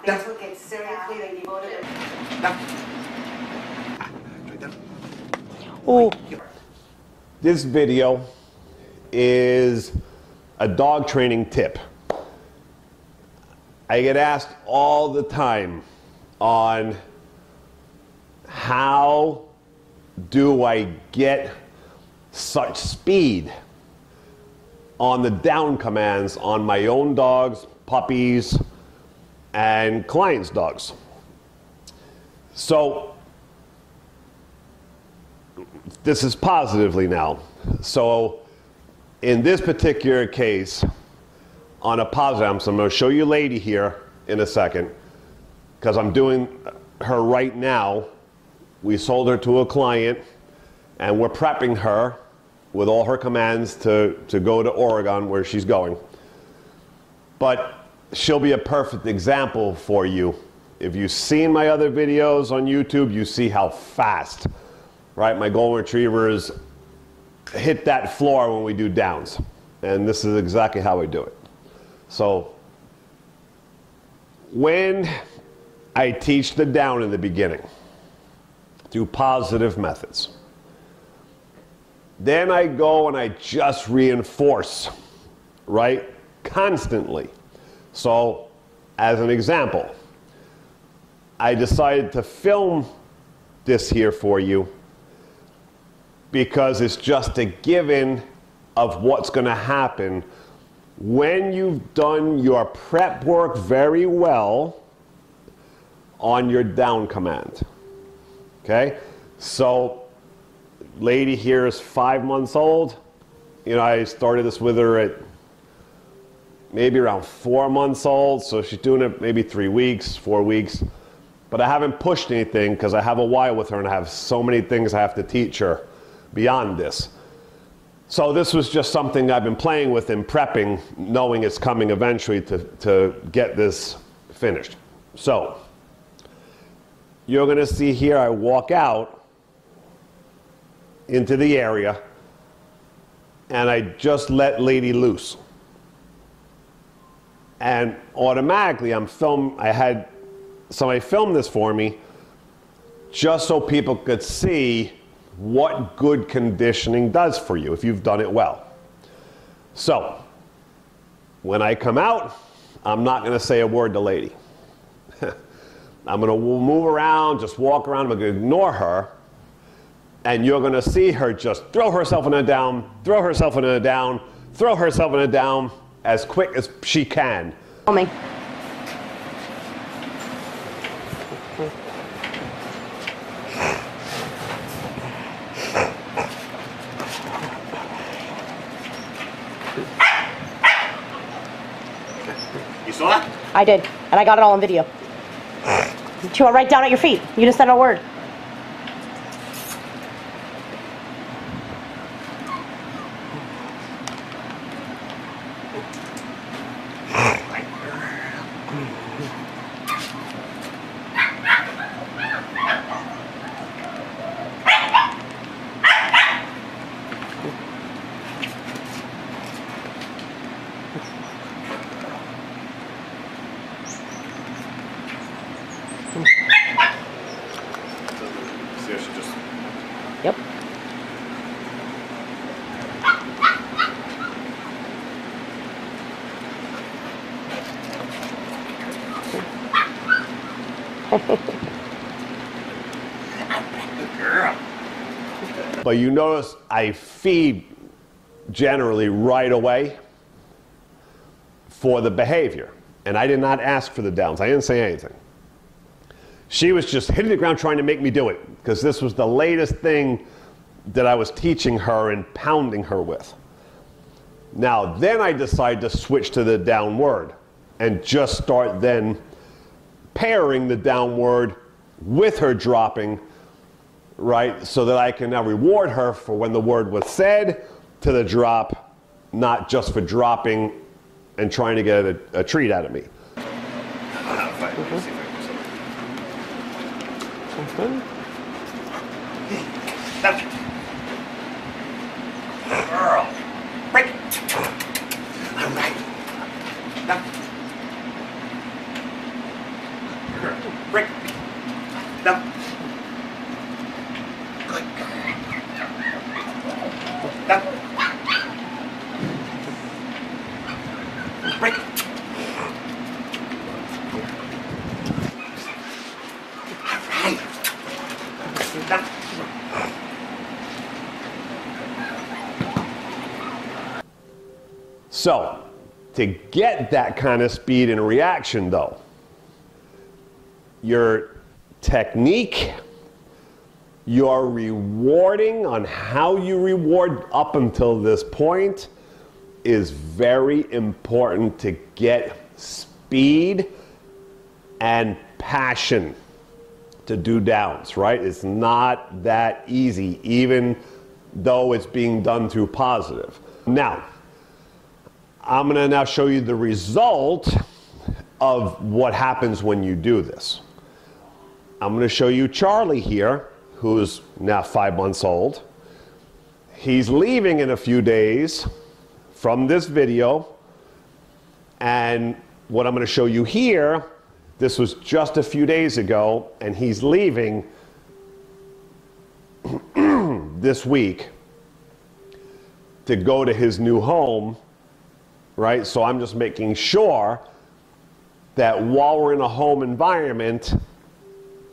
Facebook gets seriously, they devoted it. Oh. This video is a dog training tip. I get asked all the time on how do I get such speed on the down commands on my own dogs, puppies, and clients' dogs. So this is positively now. So in this particular case, on a positive, so I'm going to show you Lady here in a second, because I'm doing her right now. We sold her to a client, and we're prepping her with all her commands to go to Oregon, where she's going. But she'll be a perfect example for you. If you've seen my other videos on YouTube, you see how fast, right, my Golden Retrievers hit that floor when we do downs. And this is exactly how I do it. So when I teach the down in the beginning through positive methods, then I go and I just reinforce, right, constantly. So as an example, I decided to film this here for you because it's just a given of what's going to happen when you've done your prep work very well on your down command. Okay? So Lady here is 5 months old. You know, I started this with her at maybe around 4 months old, so she's doing it maybe 3 weeks, 4 weeks. But I haven't pushed anything because I have a while with her and I have so many things I have to teach her beyond this. So this was just something I've been playing with and prepping, knowing it's coming eventually to get this finished. So you're going to see here I walk out into the area and I just let Lady loose. And automatically I had somebody film this for me just so people could see what good conditioning does for you if you've done it well. So when I come out, I'm not going to say a word to Lady. I'm going to move around, just walk around, I'm going to ignore her, and you're going to see her just throw herself in a down, throw herself in a down, throw herself in a down as quick as she can. Me. You saw it? I did, and I got it all on video. She went right down at your feet. You just said a word. Yep. But you notice I feed generally right away for the behavior. And I did not ask for the downs. I didn't say anything. She was just hitting the ground trying to make me do it because this was the latest thing that I was teaching her and pounding her with. Now, then I decided to switch to the downward and just start then pairing the downward with her dropping, right? So that I can now reward her for when the word was said to the drop, not just for dropping and trying to get a treat out of me. Girl, break. All right. Down. Break. Down. Good. Down. Break. All right. Down. So, to get that kind of speed and reaction though, your technique, your rewarding on how you reward up until this point is very important to get speed and passion to do downs, right? It's not that easy, even though it's being done through positive. Now, I'm gonna now show you the result of what happens when you do this. I'm gonna show you Charlie here, who's now 5 months old. He's leaving in a few days from this video, and what I'm gonna show you here, this was just a few days ago, and he's leaving this week to go to his new home, right? So I'm just making sure that while we're in a home environment,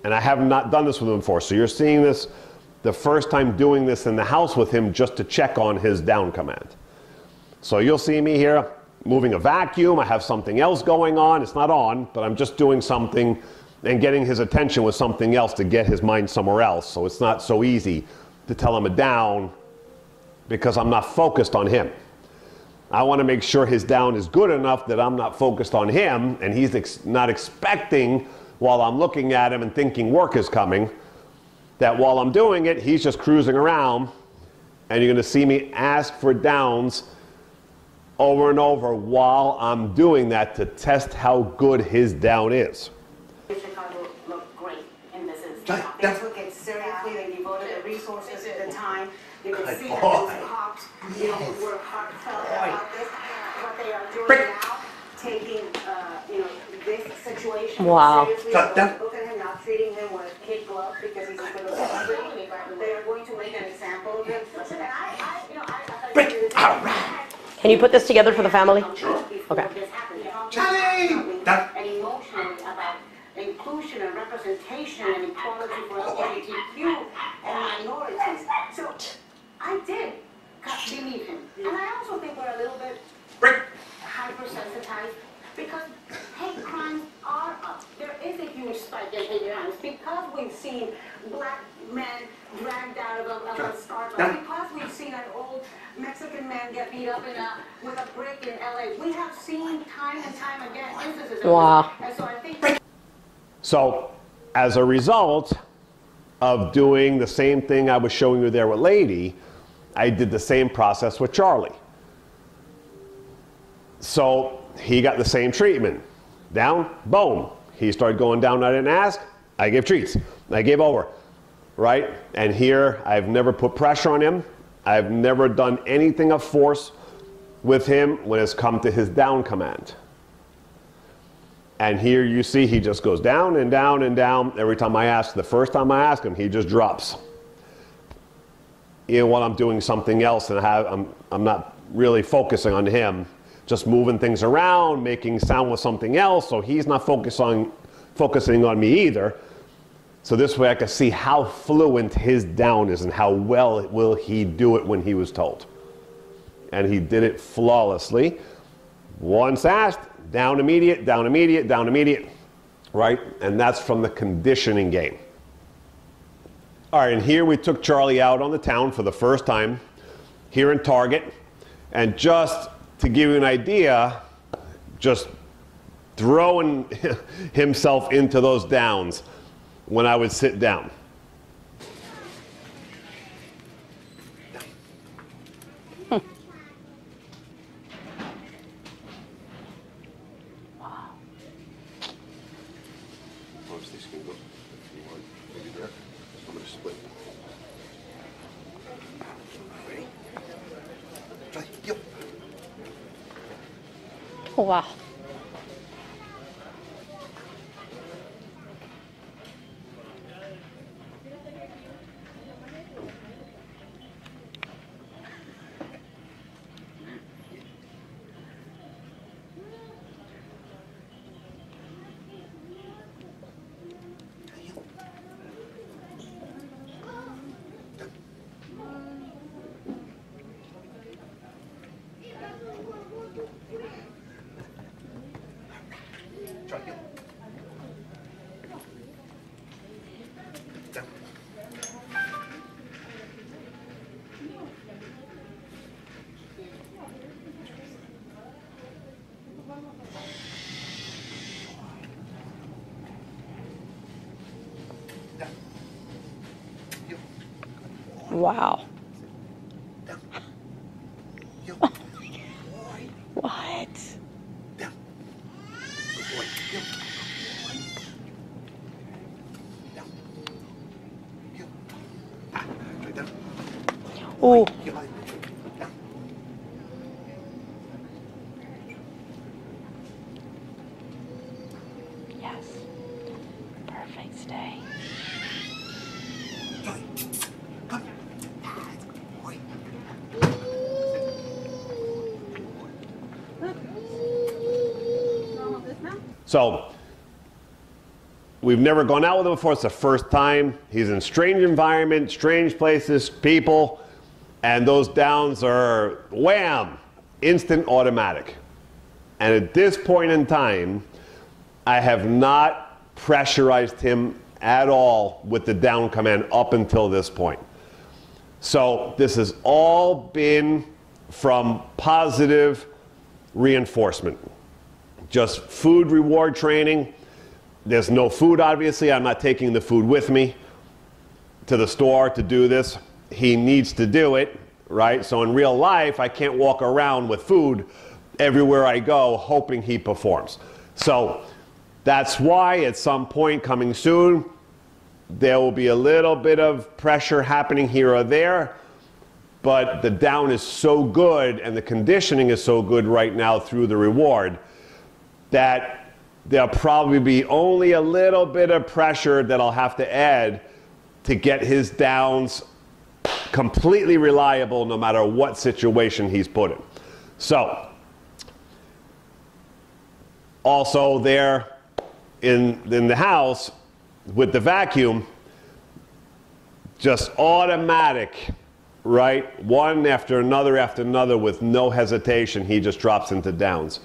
and I have not done this with him before, so you're seeing this the first time doing this in the house with him just to check on his down command. So you'll see me here moving a vacuum. I have something else going on. It's not on, but I'm just doing something and getting his attention with something else to get his mind somewhere else. So it's not so easy to tell him a down because I'm not focused on him. I want to make sure his down is good enough that I'm not focused on him and he's not expecting while I'm looking at him and thinking work is coming, that while I'm doing it, he's just cruising around, and you're going to see me ask for downs over and over while I'm doing that to test how good his down is. Chicago look great in this instance. That- They took it seriously, they devoted the resources, the time. You can see that those cops, were heartfelt about this, what they are doing Break. now, taking, this situation Wow. seriously. That- that- Look at him, not treating him with kid gloves because he's a little celebrity. They are going to make an example of him. Listen, I Break. All right. Can you put this together for the family? Sure. Okay. Charlie! That- And emotionally about inclusion and representation and equality for LGBTQ and minorities. So I did believe him. And I also think we're a little bit Break. hypersensitized because hate crimes are up. There is a huge spike in hate crimes because we've seen black men dragged out of a Starbucks, because we've seen an old Mexican man get beat up with a brick in LA. We have seen time and time again instances of this. Wow. And so I think So as a result of doing the same thing I was showing you there with Lady, I did the same process with Charlie. So he got the same treatment. Down, boom. He started going down, I didn't ask, I gave treats. I gave over, right? And here, I've never put pressure on him. I've never done anything of force with him when it's come to his down command. And here you see he just goes down and down and down every time I ask. The first time I ask him, he just drops. Even while I'm doing something else and I'm not really focusing on him, just moving things around, making sound with something else, so he's not focusing on me either. So this way I can see how fluent his down is and how well will he do it when he was told. And he did it flawlessly. Once asked, down immediate, down immediate, down immediate, right? And that's from the conditioning game. All right, and here we took Charlie out on the town for the first time here in Target. And just to give you an idea, just throwing himself into those downs when I would sit down. Oh, wow. Down. Heel. Wow. Down. Heel. What? Down. Good boy. Heel. Down. Heel. Straight down. Ooh. Heel. Down. Yes. Perfect stay. Johnny. Come. Boy. So, we've never gone out with him before. It's the first time. He's in strange environment, strange places, people, and those downs are wham, instant automatic. And at this point in time, I have not pressurized him at all with the down command up until this point. So this has all been from positive reinforcement. Just food reward training. There's no food, obviously. I'm not taking the food with me to the store to do this. He needs to do it, right? So in real life, I can't walk around with food everywhere I go hoping he performs. So that's why at some point coming soon, there will be a little bit of pressure happening here or there, but the down is so good and the conditioning is so good right now through the reward that there'll probably be only a little bit of pressure that I'll have to add to get his downs completely reliable no matter what situation he's put in. So, also there in the house with the vacuum, just automatic, right? One after another with no hesitation, he just drops into downs.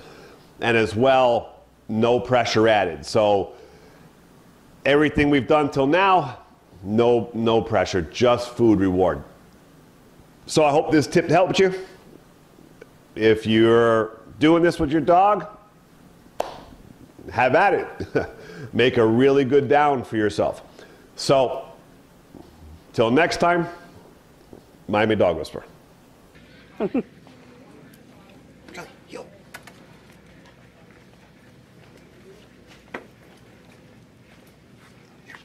And as well, no pressure added. So everything we've done till now, no pressure, just food reward. So I hope this tip helped you. If you're doing this with your dog, have at it. Make a really good down for yourself. So, till next time, Miami Dog Whisperer. Johnny. Heel. Here.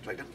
Straight down.